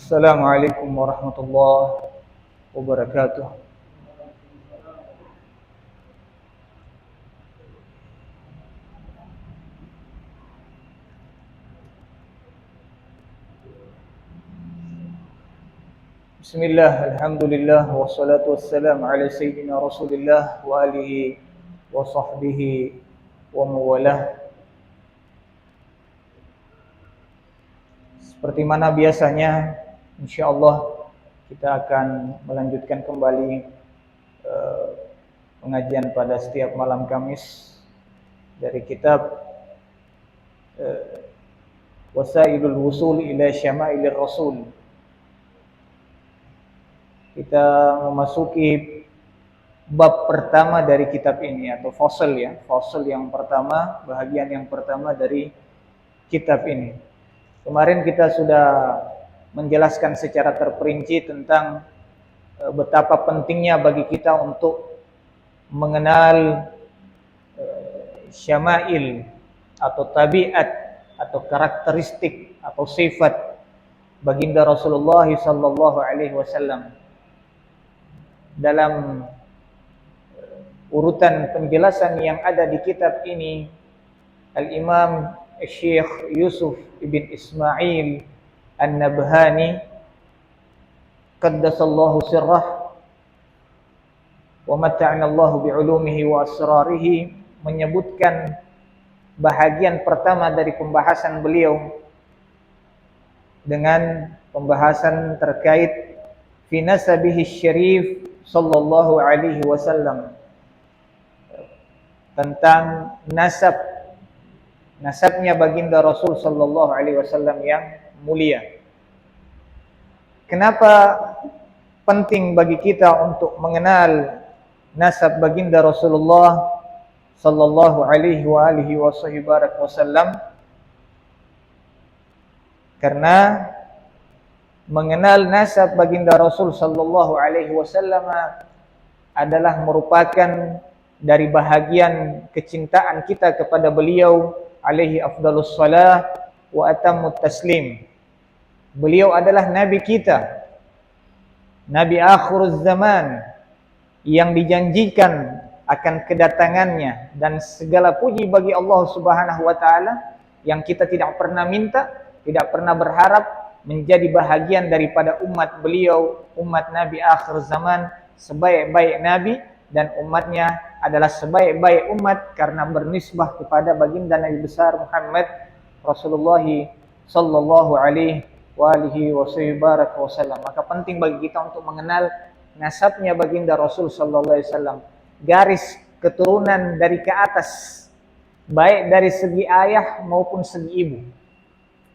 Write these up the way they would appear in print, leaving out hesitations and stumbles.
Assalamualaikum warahmatullahi wabarakatuh. Bismillah, alhamdulillah, wassalatu wassalamu ala sayyidina Rasulillah wa alihi wa sahbihi wa mawalah. Seperti mana biasanya, insyaallah kita akan melanjutkan kembali pengajian pada setiap malam Kamis dari kitab Wasailul Wusul ila Syamailir Rasul. Kita memasuki bab pertama dari kitab ini atau fasal ya, fasal yang pertama, bahagian yang pertama dari kitab ini. Kemarin kita sudah menjelaskan secara terperinci tentang betapa pentingnya bagi kita untuk mengenal syama'il atau tabiat atau karakteristik atau sifat baginda Rasulullah sallallahu alaihi wasallam. Dalam urutan penjelasan yang ada di kitab ini, Al-Imam Syekh Yusuf ibn Ismail An-Nabhani qaddasallahu sirrah wa mata'ana Allahu bi'ulumihi wa asrarihi menyebutkan bahagian pertama dari pembahasan beliau dengan pembahasan terkait fi nasabihi syarif sallallahu alaihi wasallam, tentang nasabnya baginda Rasul sallallahu alaihi wasallam yang mulia. Kenapa penting bagi kita untuk mengenal nasab baginda Rasulullah sallallahu alaihi wasallam? Karena mengenal nasab baginda Rasul sallallahu alaihi wasallam adalah merupakan dari bahagian kecintaan kita kepada beliau alaihi afdalus salah wa atammut taslim. Beliau adalah nabi kita, nabi akhiruz zaman yang dijanjikan akan kedatangannya, dan segala puji bagi Allah Subhanahu wa taala yang kita tidak pernah minta, tidak pernah berharap menjadi bahagian daripada umat beliau, umat nabi akhir zaman, sebaik-baik nabi, dan umatnya adalah sebaik-baik umat karena bernisbah kepada baginda Nabi besar Muhammad Rasulullah sallallahu alaihi wasallam. Maka penting bagi kita untuk mengenal nasabnya baginda Rasul sallallahu alaihi wasallam, garis keturunan dari ke atas, baik dari segi ayah maupun segi ibu.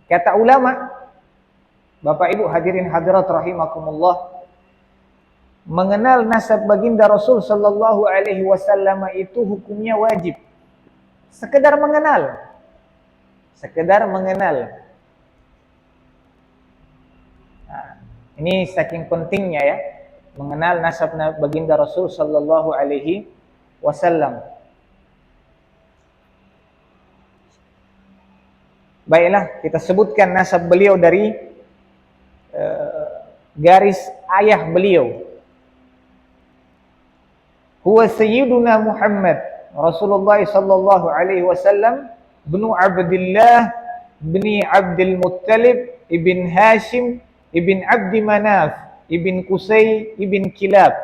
Kata ulama, Bapak Ibu hadirin hadirat rahimakumullah, mengenal nasab baginda Rasul sallallahu alaihi wasallam itu hukumnya wajib. Sekedar mengenal. Nah, ini saking pentingnya ya, mengenal nasab baginda Rasul sallallahu alaihi wasallam. Baiklah, kita sebutkan nasab beliau dari garis ayah beliau. Huwa sayyiduna Muhammad Rasulullah sallallahu alaihi wasallam bin Abdullah bin Abdul Muttalib ibn Hashim ibn Abdi Manaf ibn Qusay ibn Kilab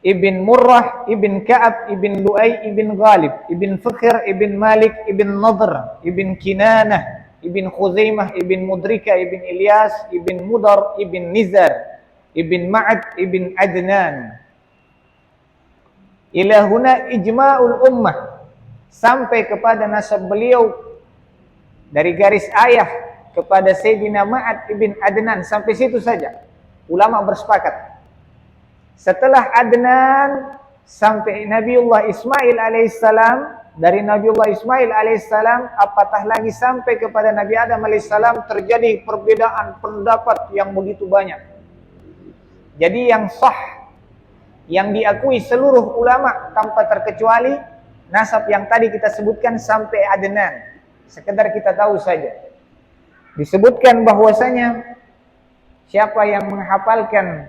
ibn Murrah ibn Ka'ab ibn Lu'ay ibn Ghalib ibn Fakhr ibn Malik ibn Nadr ibn Kinanah ibn Khuzaimah ibn Mudrika ibn Ilyas ibn Mudar ibn Nizar ibn Ma'ad ibn Adnan. Ila huna ijma'ul ummah, sampai kepada nasab beliau dari garis ayah kepada Sayyidina Ma'ad ibn Adnan, sampai situ saja ulama bersepakat. Setelah Adnan sampai Nabiullah Ismail alaihissalam, dari Nabiullah Ismail alaihissalam apatah lagi sampai kepada Nabi Adam alaihissalam, terjadi perbedaan pendapat yang begitu banyak. Jadi yang sah, yang diakui seluruh ulama tanpa terkecuali, nasab yang tadi kita sebutkan sampai Adnan. Sekedar kita tahu saja. Disebutkan bahwasanya Siapa yang menghafalkan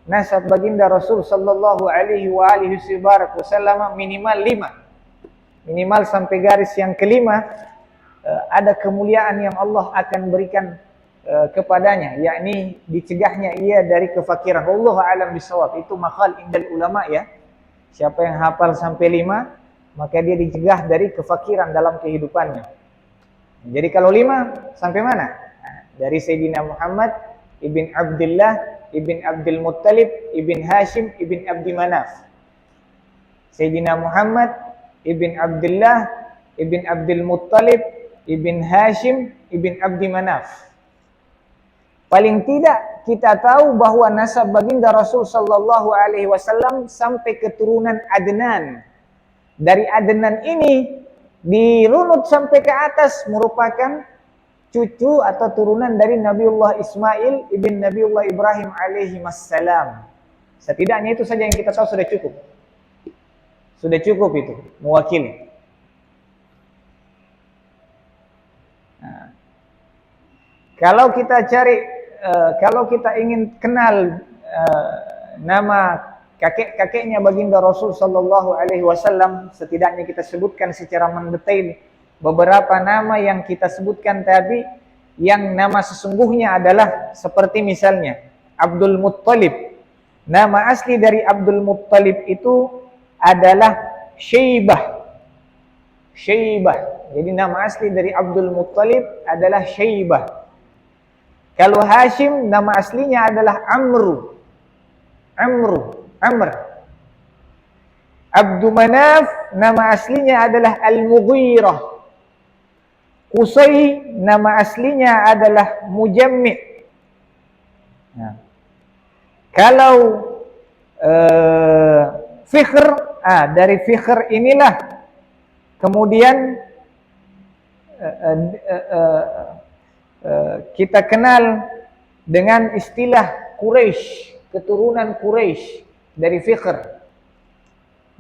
nasab baginda Rasul sallallahu alaihi wasallam minimal 5, minimal sampai garis yang kelima, ada kemuliaan yang Allah akan berikan kepadanya, yakni dicegahnya ia dari kefakiran. Wallahu a'lam bishawab. Itu maqal indal ulama ya. Siapa yang hafal sampai 5, maka dia dicegah dari kefakiran dalam kehidupannya. Jadi kalau 5 sampai mana? Dari Sayyidina Muhammad ibn Abdullah ibn Abdul Muttalib ibn Hashim ibn Abdi Manaf. Sayyidina Muhammad ibn Abdullah ibn Abdul Muttalib ibn Hashim ibn Abdi Manaf. Paling tidak kita tahu bahwa nasab baginda Rasul sallallahu alaihi wasallam sampai keturunan Adnan. Dari Adnan ini dirunut sampai ke atas merupakan cucu atau turunan dari Nabiullah Ismail ibn Nabiullah Ibrahim alaihi wassalam. Setidaknya itu saja yang kita tahu sudah cukup. Sudah cukup itu mewakili. Nah, kalau kita cari kalau kita ingin kenal nama kakek-kakeknya baginda Rasul sallallahu alaihi wasallam, setidaknya kita sebutkan secara mendetail beberapa nama yang kita sebutkan tadi, yang nama sesungguhnya adalah seperti misalnya Abdul Muttalib. Nama asli dari Abdul Muttalib itu adalah Syaibah. Syaibah. Jadi nama asli dari Abdul Muttalib adalah Syaibah. Kalau Hashim nama aslinya adalah Amr. Abdu Manaf nama aslinya adalah Al-Mughirah. Qusay nama aslinya adalah Mujammi'. Nah, kalau Fikhr, dari Fikhr inilah kemudian kita kenal dengan istilah Quraisy, keturunan Quraisy dari Fikhr.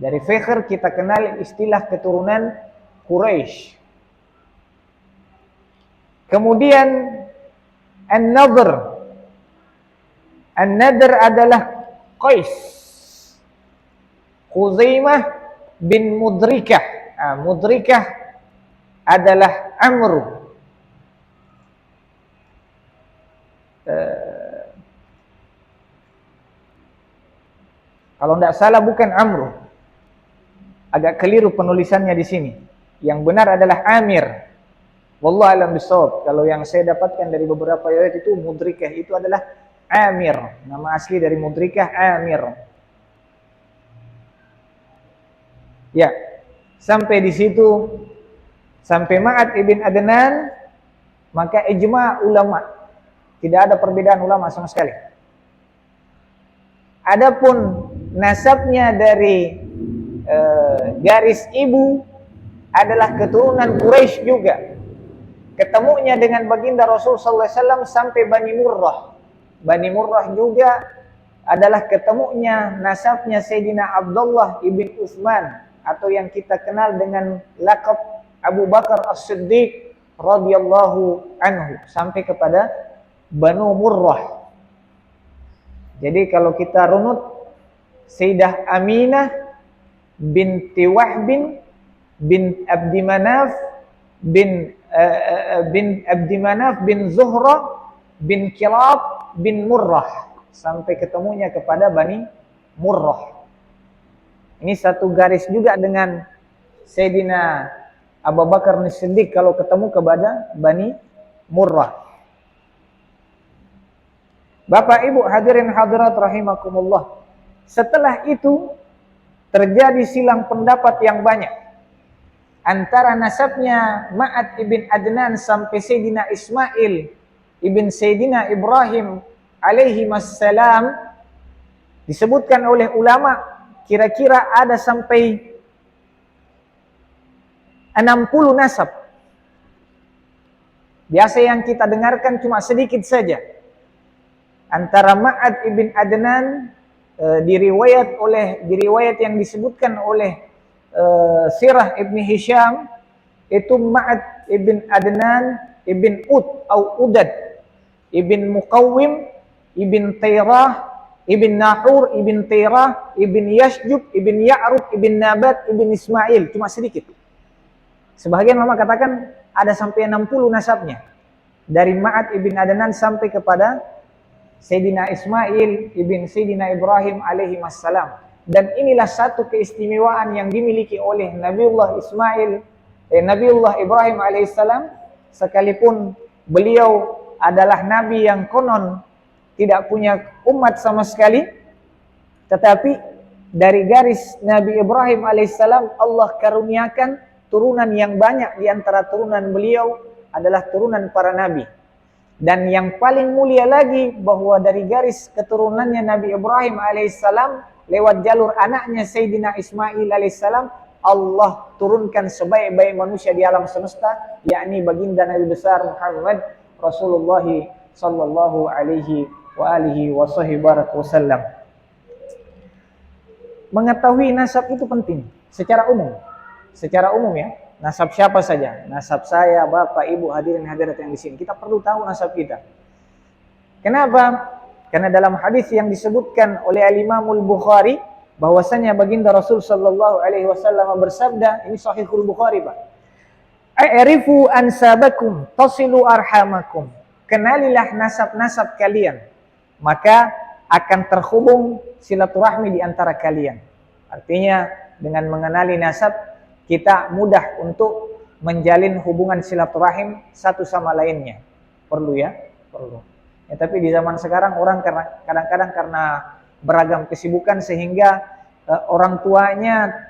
Dari Fikhr kita kenal istilah keturunan Quraisy. Kemudian An-Nadhr. An-Nadhr adalah Qais. Khuzaimah bin Mudrikah. Mudrikah adalah Amr. Kalau tidak salah bukan Amr. Agak keliru penulisannya di sini. Yang benar adalah Amir. Wallahu a'lam bishawab. Kalau yang saya dapatkan dari beberapa riwayat itu Mudrikah itu adalah Amir. Nama asli dari Mudrikah Amir. Ya, sampai di situ, sampai Ma'ad ibn Adnan, maka ijma' ulama. Tidak ada perbedaan ulama sama sekali. Adapun nasabnya dari garis ibu adalah keturunan Quraisy juga. Ketemunya dengan baginda Rasul sallallahu alaihi wasallam sampai Bani Murrah. Bani Murrah juga adalah ketemunya nasabnya Sayyidina Abdullah ibn Utsman, atau yang kita kenal dengan lakab Abu Bakar As-Siddiq radhiyallahu anhu, sampai kepada Banu Murrah. Jadi kalau kita runut, Sayyidah Aminah binti Wahbin bin Abdi Manaf bin Abdi Manaf bin Zuhra bin Kilab bin Murrah, sampai ketemunya kepada Bani Murrah. Ini satu garis juga dengan Sayyidina Abu Bakar As-Siddiq kalau ketemu kepada Bani Murrah. Bapak Ibu hadirin hadirat rahimakumullah. Setelah itu terjadi silang pendapat yang banyak antara nasabnya Ma'ad ibn Adnan sampai Sayyidina Ismail ibn Sayyidina Ibrahim alaihi wassalam. Disebutkan oleh ulama kira-kira ada sampai 60 nasab. Biasa yang kita dengarkan cuma sedikit saja. Antara Ma'ad ibn Adnan diriwayat yang disebutkan oleh Sirah Ibn Hisham, itu Ma'ad ibn Adnan ibn Ud atau Udad ibn Muqawwim ibn Tairah, ibn Nahur, ibn Tairah, ibn Yashjub, ibn Ya'rub, ibn Nabat, ibn Ismail. Cuma sedikit. Sebagian ulama katakan ada sampai 60 nasabnya. Dari Ma'ad ibn Adnan sampai kepada Sayyidina Ismail ibn Sayyidina Ibrahim alaihi wassalam. Dan inilah satu keistimewaan yang dimiliki oleh Nabiullah Ibrahim alaihissalam, sekalipun beliau adalah nabi yang konon tidak punya umat sama sekali, tetapi dari garis Nabi Ibrahim alaihissalam Allah karuniakan turunan yang banyak. Di antara turunan beliau adalah turunan para nabi. Dan yang paling mulia lagi bahwa dari garis keturunannya Nabi Ibrahim alaihissalam lewat jalur anaknya Sayyidina Ismail alaihissalam, Allah turunkan sebaik-baik manusia di alam semesta, yakni baginda Nabi besar Muhammad Rasulullah sallallahu alaihi wa alihi wasallam. Mengetahui nasab itu penting secara umum. Secara umum ya, nasab siapa saja, nasab saya, bapak, ibu, hadirin hadirat yang di sini, kita perlu tahu nasab kita. Kenapa? Karena dalam hadis yang disebutkan oleh Al-Imamul Bukhari bahwasanya baginda Rasul sallallahu alaihi wasallam bersabda, ini Sahihul Bukhari, Pak. A'rifu ansabakum tasilu arhamakum. Kenalilah nasab-nasab kalian, maka akan terhubung silaturahmi di antara kalian. Artinya dengan mengenali nasab kita mudah untuk menjalin hubungan silaturahim satu sama lainnya. Perlu ya? Perlu. Ya, tapi di zaman sekarang orang kadang-kadang karena beragam kesibukan sehingga orang tuanya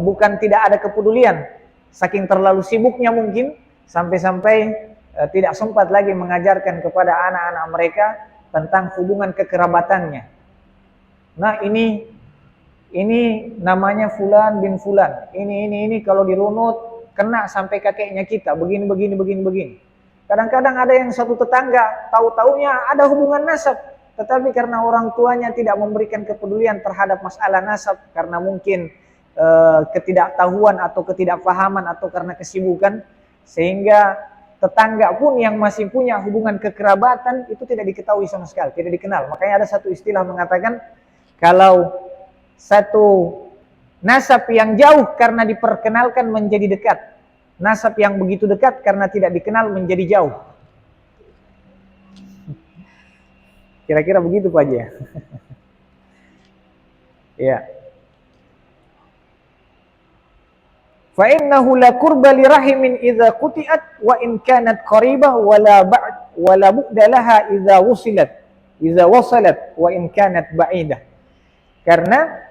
bukan tidak ada kepedulian, saking terlalu sibuknya mungkin sampai-sampai tidak sempat lagi mengajarkan kepada anak-anak mereka tentang hubungan kekerabatannya. Nah, ini namanya fulan bin fulan. Ini kalau dirunut kena sampai kakeknya kita, begini. Kadang-kadang ada yang satu tetangga, tahu-taunya ada hubungan nasab, tetapi karena orang tuanya tidak memberikan kepedulian terhadap masalah nasab, karena mungkin ketidaktahuan atau ketidakpahaman atau karena kesibukan, sehingga tetangga pun yang masih punya hubungan kekerabatan itu tidak diketahui sama sekali, tidak dikenal. Makanya ada satu istilah mengatakan, kalau satu nasab yang jauh karena diperkenalkan menjadi dekat, nasab yang begitu dekat karena tidak dikenal menjadi jauh. Kira-kira begitu Pak Haji. Ya. Fa innahu la qurba li rahimin idza quti'at wa in kanat qaribah wala bu'da laha idza wasalat wa in kanat ba'idah. Karena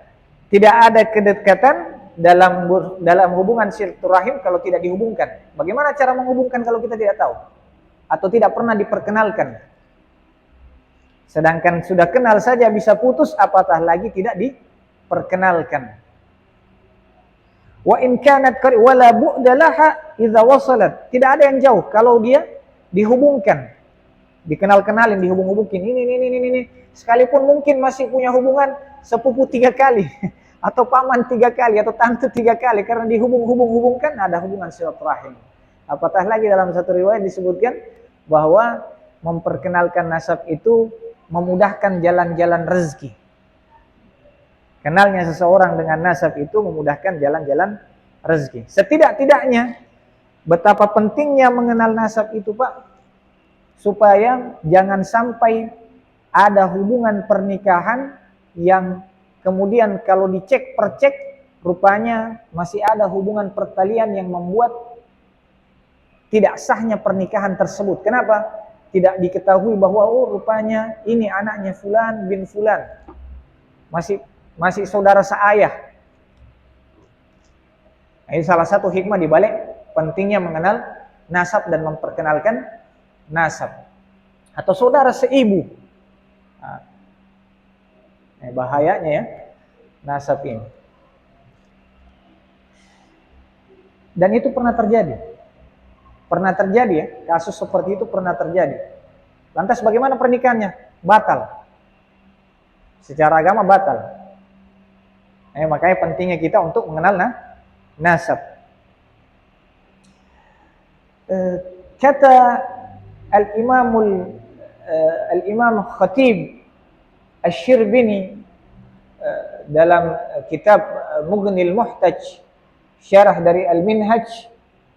tidak ada kedekatan dalam hubungan silaturahim kalau tidak dihubungkan. Bagaimana cara menghubungkan kalau kita tidak tahu atau tidak pernah diperkenalkan? Sedangkan sudah kenal saja bisa putus, apatah lagi tidak diperkenalkan. Wa in kanat wala bu'da laha idza wasalat. Tidak ada yang jauh kalau dia dihubungkan. Dikenal-kenalin, dihubung-hubungin. Ini. Sekalipun mungkin masih punya hubungan sepupu 3 kali atau paman 3 kali atau tante 3 kali, karena dihubung-hubungkan ada hubungan silaturahim. Apatah lagi dalam satu riwayat disebutkan bahwa memperkenalkan nasab itu memudahkan jalan-jalan rezeki. Kenalnya seseorang dengan nasab itu memudahkan jalan-jalan rezeki. Setidak-tidaknya betapa pentingnya mengenal nasab itu, Pak, supaya jangan sampai ada hubungan pernikahan yang kemudian kalau dicek percek rupanya masih ada hubungan pertalian yang membuat tidak sahnya pernikahan tersebut. Kenapa? Tidak diketahui bahwa rupanya ini anaknya fulan bin fulan. Masih saudara seayah. Ini salah satu hikmah di balik pentingnya mengenal nasab dan memperkenalkan nasab. Atau saudara seibu. Bahayanya ya nasab ini. Dan itu pernah terjadi. Pernah terjadi ya, kasus seperti itu pernah terjadi. Lantas bagaimana pernikahannya? Batal. Secara agama batal. Makanya pentingnya kita untuk mengenal nasab. Kata Al-Imamul Al-Imam Khatib Asy-Syirbini dalam kitab Mughnil Muhtaj, syarah dari Al-Minhaj,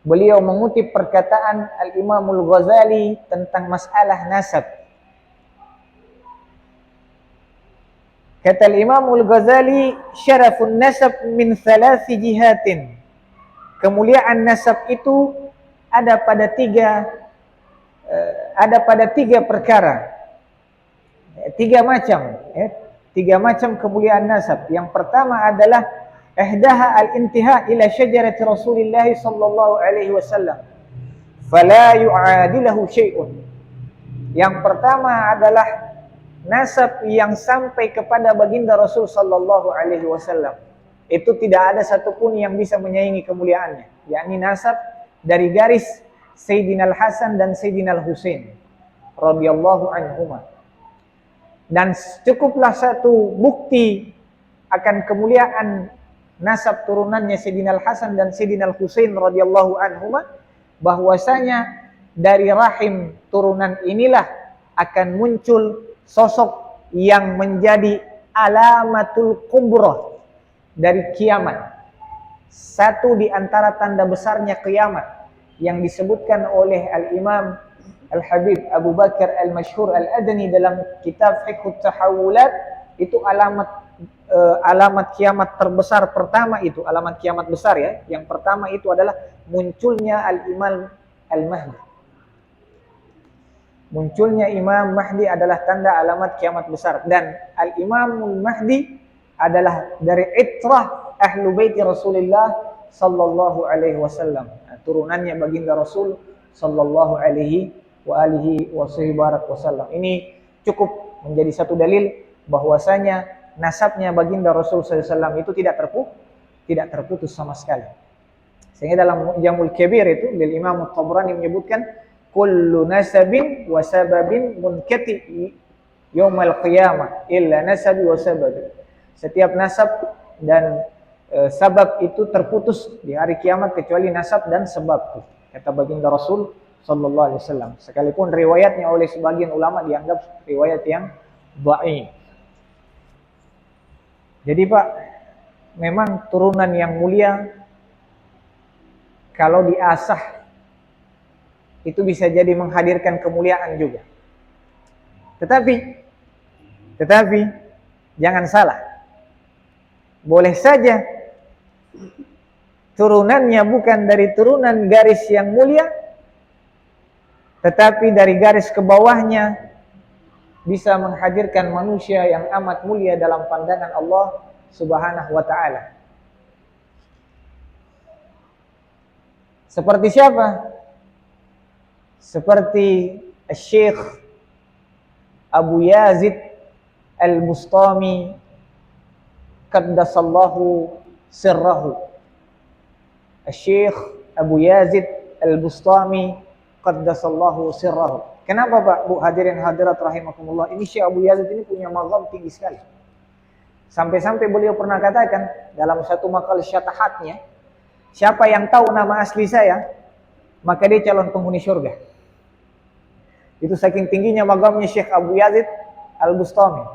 beliau mengutip perkataan Al-Imamul Ghazali tentang masalah nasab. Kata Al-Imamul Ghazali, syarafun nasab min thalathi jihatin. Kemuliaan nasab itu ada pada tiga perkara. Tiga macam, tiga macam kemuliaan nasab. Yang pertama adalah ihdaha al-intiha ila syajarati Rasulillah sallallahu alaihi wasallam, fala yu'adilahu syai'un. Yang pertama adalah nasab yang sampai kepada baginda Rasul sallallahu alaihi wasallam. Itu tidak ada satupun yang bisa menyaingi kemuliaannya, yakni nasab dari garis Sayyidina Al-Hasan dan Sayyidina Al-Husain radhiyallahu anhuma. Dan cukuplah satu bukti akan kemuliaan nasab turunannya Sayyidina Al-Hasan dan Sayyidina Al-Husain radhiyallahu anhuma, bahwasanya dari rahim turunan inilah akan muncul sosok yang menjadi alamatul kubra dari kiamat. Satu di antara tanda besarnya kiamat yang disebutkan oleh Al-Imam Al-Habib Abu Bakar Al-Mashhur Al-Adani dalam kitab Fiqhut Tahawulat, itu alamat kiamat terbesar pertama, itu alamat kiamat besar ya. Yang pertama itu adalah munculnya Al-Imam Al-Mahdi. Munculnya Imam Mahdi adalah tanda alamat kiamat besar. Dan Al-Imamul Mahdi adalah dari itrah ahlu baiti Rasulullah sallallahu alaihi wasallam, turunannya baginda Rasul sallallahu alaihi wa alihi wasallam. Ini cukup menjadi satu dalil bahwasanya nasabnya baginda Rasul sallallahu alaihi wasallam itu tidak terputus sama sekali. Sehingga dalam Mu'jamul Kabir itu lil Imam At-Tabrani menyebutkan kullu nasabin wa sababin munkati yaumal qiyamah illa nasabi wa sababi. Setiap nasab dan sabab itu terputus di hari kiamat kecuali nasab dan sebab, kata baginda Rasul sallallahu alaihi wasallam. Sekalipun riwayatnya oleh sebagian ulama dianggap riwayat yang dhaif. Jadi Pak, memang turunan yang mulia kalau diasah itu bisa jadi menghadirkan kemuliaan juga. Tetapi jangan salah. Boleh saja turunannya bukan dari turunan garis yang mulia, tetapi dari garis ke bawahnya bisa menghadirkan manusia yang amat mulia dalam pandangan Allah Subhanahu wa taala. Seperti siapa? Seperti Syekh Abu Yazid Al-Bustami qaddasallahu sirrahu. Syekh Abu Yazid Al-Bustami qaddasallahu sirrahu. Kenapa Pak, Bu, hadirin hadirat rahimakumullah, ini Syekh Abu Yazid ini punya mazhab tinggi sekali. Sampai-sampai beliau pernah katakan dalam satu maqal syatahatnya, siapa yang tahu nama asli saya, maka dia calon penghuni surga. Itu saking tingginya mazhabnya Syekh Abu Yazid Al-Bustami.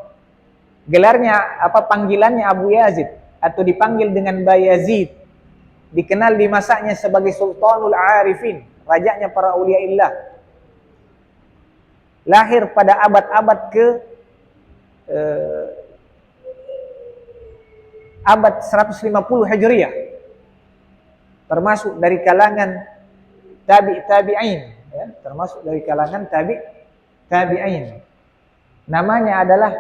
Gelarnya apa, panggilannya Abu Yazid atau dipanggil dengan Bayazid. Dikenal di masanya sebagai Sultanul Arifin, rajanya para auliaillah. Lahir pada abad-abad abad 150 Hijriah. Termasuk dari kalangan tabi'in, ya, termasuk dari kalangan tabi'in. Namanya adalah,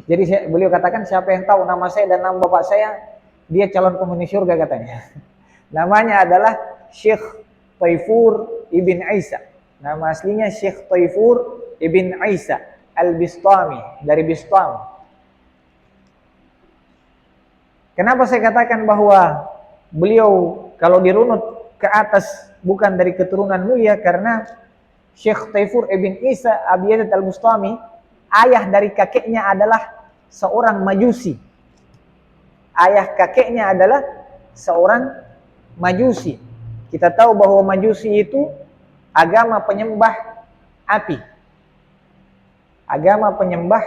jadi beliau katakan siapa yang tahu nama saya dan nama bapak saya, dia calon penghuni surga katanya. Namanya adalah Syekh Taifur Ibn Isa. Nama aslinya Syekh Taifur Ibn Isa Al-Bistami, dari Bistam. Kenapa saya katakan bahwa beliau kalau dirunut ke atas bukan dari keturunan mulia? Karena Syekh Taifur Ibn Isa Abu Yazid Al-Bustami, ayah dari kakeknya adalah seorang majusi. Ayah kakeknya adalah seorang majusi. Kita tahu bahwa majusi itu agama penyembah api. Agama penyembah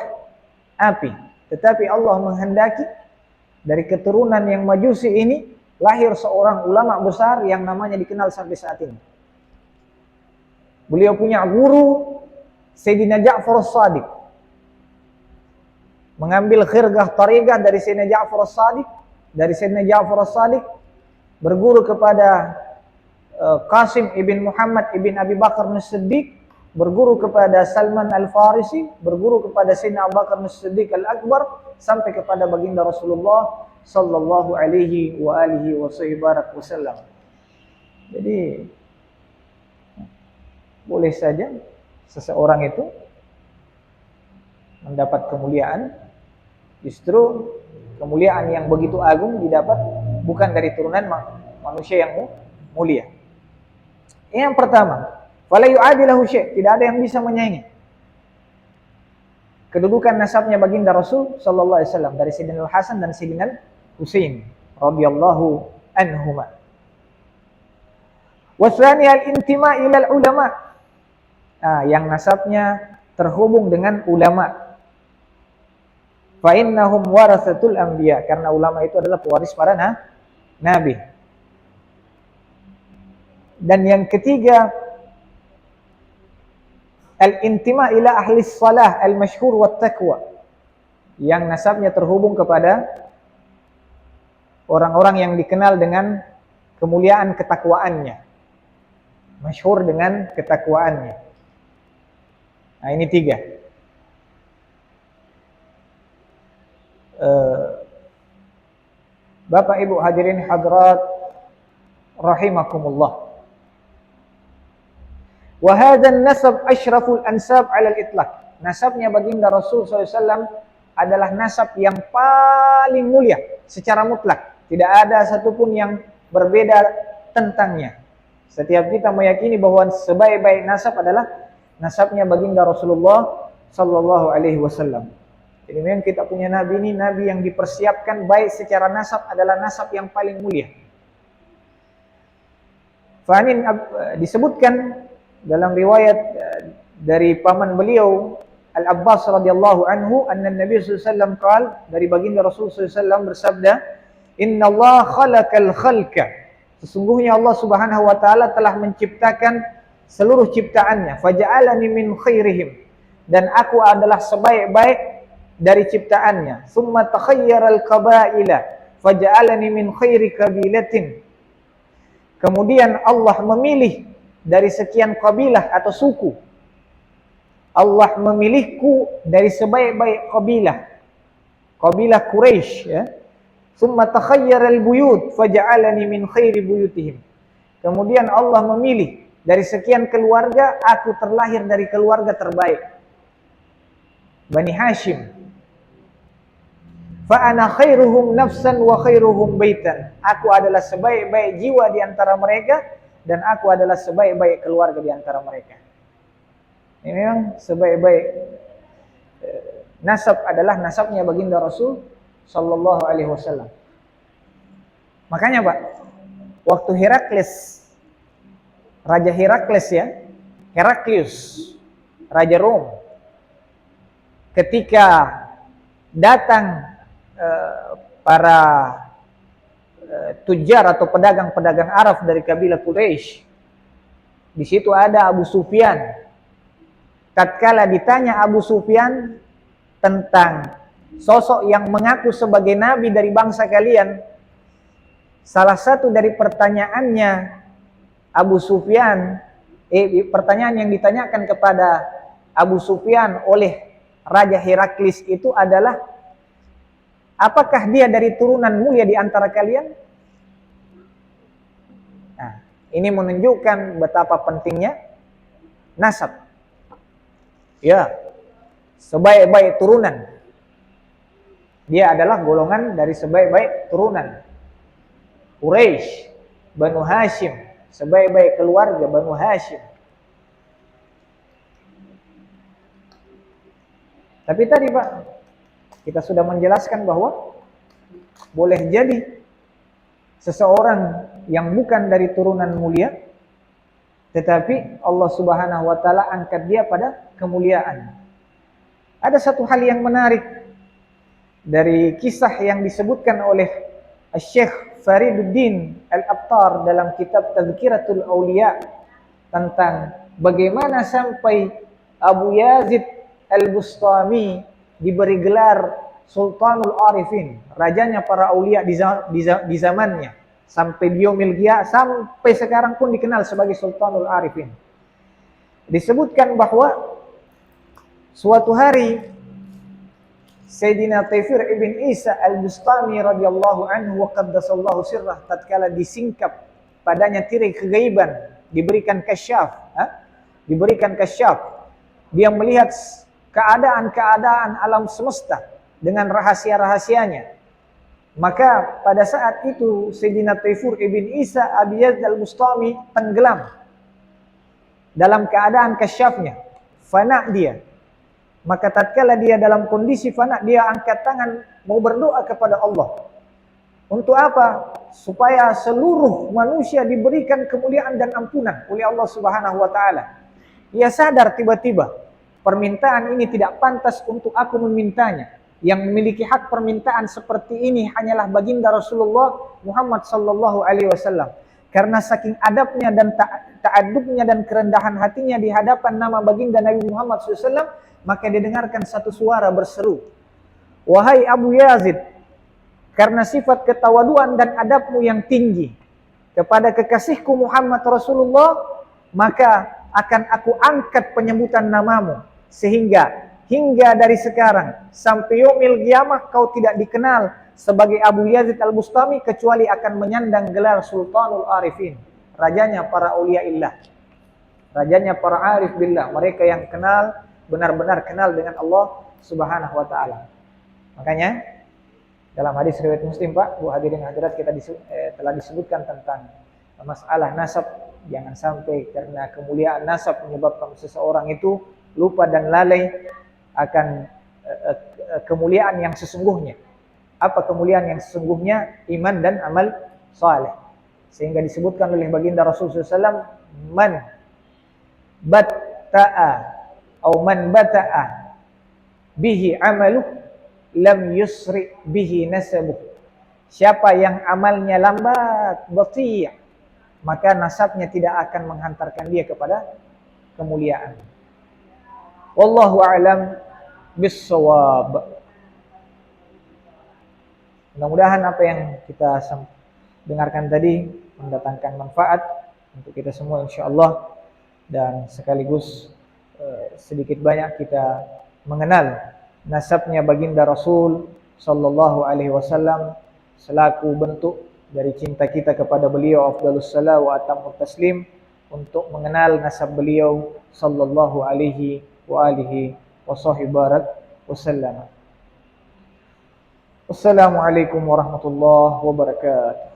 api. Tetapi Allah menghendaki dari keturunan yang Majusi ini lahir seorang ulama besar yang namanya dikenal sampai saat ini. Beliau punya guru Sayyidina Ja'far as-Sadiq. Mengambil khirgah tariqah dari Sayyidina Ja'far as-Sadiq, dari Sayyidina Ja'far as-Sadiq berguru kepada Qasim ibn Muhammad ibn Abi Bakar as-Siddiq, berguru kepada Salman al-Farisi, berguru kepada Sayyidina Abu Bakar as-Siddiq al-Akbar, sampai kepada baginda Rasulullah sallallahu alaihi wa alihi wasallam. Jadi boleh saja seseorang itu mendapat kemuliaan, justru kemuliaan yang begitu agung didapat bukan dari turunan manusia yang mulia. Ini yang pertama, wala yu'adilahu syai', tidak ada yang bisa menyaingi kedudukan nasabnya baginda Rasul sallallahu alaihi wasallam dari Sayyidina Al-Hasan dan Sayyidina Husain radhiyallahu anhuma. Wasani al-intima ila al-ulama. Yang nasabnya terhubung dengan ulama. Fa innahum warasatul anbiya, karena ulama itu adalah pewaris para nabi. Dan yang ketiga, al-intima ila ahli salah al-masyhur wat taqwa, yang nasabnya terhubung kepada orang-orang yang dikenal dengan kemuliaan ketakwaannya, masyhur dengan ketakwaannya. Nah, ini tiga. Bapak Ibu hadirin hadirat rahimakumullah. Wa hadzal nasab asyraful ansab 'ala al-itlaq. Nasabnya baginda Rasul SAW adalah nasab yang paling mulia secara mutlak. Tidak ada satupun yang berbeda tentangnya. Setiap kita meyakini bahwa sebaik-baik nasab adalah nasabnya baginda Rasulullah sallallahu alaihi wasallam. Jadi memang kita punya nabi ini, nabi yang dipersiapkan baik secara nasab, adalah nasab yang paling mulia. Fa'anin disebutkan dalam riwayat dari paman beliau Al-Abbas radhiyallahu anhu, anna Nabi sallallahu alaihi wasallam qaal, dari baginda Rasul sallallahu alaihi wasallam bersabda, "Inna Allah khalaqal khalqa." Sesungguhnya Allah Subhanahu wa taala telah menciptakan seluruh ciptaannya, faja'alani min khairihim, dan aku adalah sebaik-baik dari ciptaannya. Summa takhayyaral qabaila faja'alani min khairi qabilatin. Kemudian Allah memilih dari sekian kabilah atau suku. Allah memilihku dari sebaik-baik kabilah. Kabilah Quraisy, ya. Summa takhayyaral buyut faja'alani min khairi buyutihim. Kemudian Allah memilih dari sekian keluarga, aku terlahir dari keluarga terbaik, Bani Hashim. Fa ana khairuhum nafsan wa khairuhum baitan. Aku adalah sebaik-baik jiwa di antara mereka, dan aku adalah sebaik-baik keluarga di antara mereka. Ini memang sebaik-baik nasab adalah nasabnya baginda Rasul sallallahu alaihi wasallam. Makanya Pak, waktu Herakles, Raja Herakles, ya, Heraklius, Raja Rom, ketika datang para tujar atau pedagang-pedagang Arab dari kabilah Quraisy. Di situ ada Abu Sufyan. Tatkala ditanya Abu Sufyan tentang sosok yang mengaku sebagai nabi dari bangsa kalian, salah satu dari pertanyaannya Abu Sufyan, pertanyaan yang ditanyakan kepada Abu Sufyan oleh Raja Heraklius itu adalah, apakah dia dari turunan mulia di antara kalian? Nah, ini menunjukkan betapa pentingnya nasab. Ya, sebaik-baik turunan. Dia adalah golongan dari sebaik-baik turunan. Quraisy, Banu Hashim, sebaik-baik keluarga Banu Hashim. Tapi tadi Pak, kita sudah menjelaskan bahwa boleh jadi seseorang yang bukan dari turunan mulia tetapi Allah Subhanahu wa taala angkat dia pada kemuliaan. Ada satu hal yang menarik dari kisah yang disebutkan oleh Syekh Fariduddin Al-Attar dalam kitab Tazkiratul Auliya tentang bagaimana sampai Abu Yazid Al-Bustami diberi gelar Sultanul Arifin, rajanya para aulia di zamannya, sampai yaumil qiyamah, sampai sekarang pun dikenal sebagai Sultanul Arifin. Disebutkan bahwa suatu hari Sayyidina Taifir ibn Isa al-Bustami radhiyallahu anhu wa qaddasallahu sirrah, tatkala disingkap padanya tirai kegaiban, diberikan kasyaf, diberikan kasyaf, dia melihat keadaan-keadaan alam semesta dengan rahasia-rahasianya. Maka pada saat itu Sayyidina Taifur ibn Isa Abi Yazid al-Bustami tenggelam dalam keadaan kasyafnya, fana dia. Maka tatkala dia dalam kondisi fana, dia angkat tangan mau berdoa kepada Allah. Untuk apa? Supaya seluruh manusia diberikan kemuliaan dan ampunan oleh Allah Subhanahu wa taala. Ia sadar tiba-tiba permintaan ini tidak pantas untuk aku memintanya. Yang memiliki hak permintaan seperti ini hanyalah baginda Rasulullah Muhammad sallallahu alaihi wasallam. Karena saking adabnya dan ta'adubnya dan kerendahan hatinya di hadapan nama baginda Nabi Muhammad SAW, maka didengarkan satu suara berseru, "Wahai Abu Yazid, karena sifat ketawaduan dan adabmu yang tinggi kepada kekasihku Muhammad Rasulullah, maka akan aku angkat penyebutan namamu, sehingga hingga dari sekarang sampai yaumil qiyamah kau tidak dikenal sebagai Abu Yazid al-Bustami kecuali akan menyandang gelar Sultanul Arifin, rajanya para aulia illah, rajanya para arif billah, mereka yang kenal, benar-benar kenal dengan Allah Subhanahu wa taala." Makanya dalam hadis riwayat Muslim, Pak, Bu hadirin hadirat, kita telah disebutkan tentang masalah nasab. Jangan sampai karena kemuliaan nasab menyebabkan seseorang itu lupa dan lalai akan kemuliaan yang sesungguhnya. Apa kemuliaan yang sesungguhnya? Iman dan amal saleh. Sehingga disebutkan oleh baginda Rasulullah SAW, man batta'a atau man bata'a bihi amaluh lam yusri bihi nasabuh. Siapa yang amalnya lambat, bathi', maka nasabnya tidak akan menghantarkan dia kepada kemuliaan. Wallahu a'lam bis-shawab. Mudah-mudahan apa yang kita dengarkan tadi mendatangkan manfaat untuk kita semua insyaallah, dan sekaligus sedikit banyak kita mengenal nasabnya baginda Rasul sallallahu alaihi wasallam selaku bentuk dari cinta kita kepada beliau, afdhalus salam wa atammut taslim, untuk mengenal nasab beliau sallallahu alaihi wa alihi wasallam. Wassalamualaikum warahmatullahi wabarakatuh.